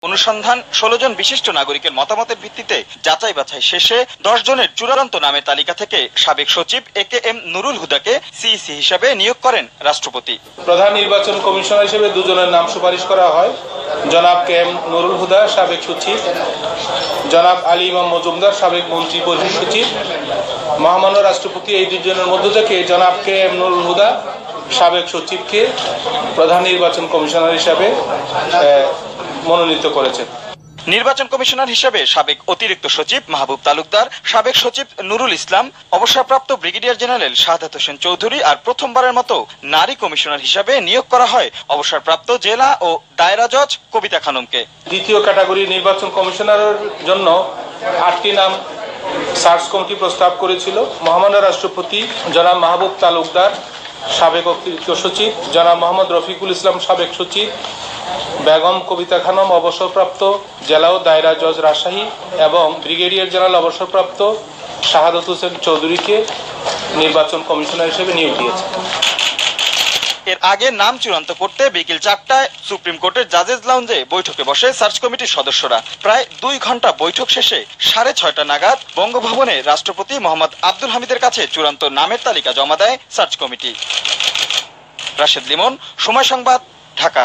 অনুসন্ধান 16 জন বিশিষ্ট নাগরিকের মতামতের ভিত্তিতে যাচাই বাছাই শেষে 10 জনের চূড়ান্ত নামের তালিকা থেকে সাবেক সচিব AKM নুরুল হুদাকে সিইসি হিসাবে নিয়োগ করেন রাষ্ট্রপতি। প্রধান নির্বাচন কমিশনার হিসেবে দুজনের নাম সুপারিশ করা হয়। জনাব KM নুরুল হুদা, সাবেক সচিব, জনাব আলী ইমাম মজুমদার, সাবেক মন্ত্রী পরিষদ সচিব। মহামান্য রাষ্ট্রপতি এই দুজনের মধ্য থেকে জনাব KM নুরুল হুদা, সাবেক সচিবকে প্রধান নির্বাচন কমিশনার হিসাবে মনোনীত করেছেন। নির্বাচন কমিশনার হিসেবে সাবেক অতিরিক্ত সচিব মাহবুব তালুকদার, সাবেক সচিব নুরুল ইসলাম, অবসরপ্রাপ্ত ব্রিগেডিয়ার জেনারেল শাহাদাত হোসেন চৌধুরী আর প্রথমবারের মতো নারী কমিশনার হিসেবে নিয়োগ করা হয় অবসরপ্রাপ্ত জেলা ও দায়রা জজ কবিতা খানমকে। দ্বিতীয় ক্যাটাগরি নির্বাচন কমিশনারের জন্য 8টি নাম সার্চ কমিটি প্রস্তাব করেছিল। মহামান্য রাষ্ট্রপতি জনাব মাহবুব তালুকদার, সাবেক অতিরিক্ত সচিব, জনাব মোহাম্মদ রফিকুল ইসলাম, সাবেক সচিব, বেগম কবিতা খানম, অবসরপ্রাপ্ত জেলা ও দায়রা জজ রাজশাহী, এবং ব্রিগেডিয়ার জেনারেল অবসরপ্রাপ্ত শাহাদাত হোসেন চৌধুরীকে নির্বাচন কমিশনার হিসেবে নিয়োগ দিয়েছে। এর আগে নাম চূড়ান্ত করতে বিকেল 4টায় সুপ্রিম কোর্টের জাজেস লাউঞ্জে বৈঠকে বসে সার্চ কমিটির সদস্যরা। প্রায় 2 ঘন্টা বৈঠক শেষে 6:30 নাগাদ বঙ্গভবনে রাষ্ট্রপতি মোহাম্মদ আব্দুল হামিদের কাছে চূড়ান্ত নামের তালিকা জমা দেয় সার্চ কমিটি। রাশেদ লিমন, সময় সংবাদ, ঢাকা।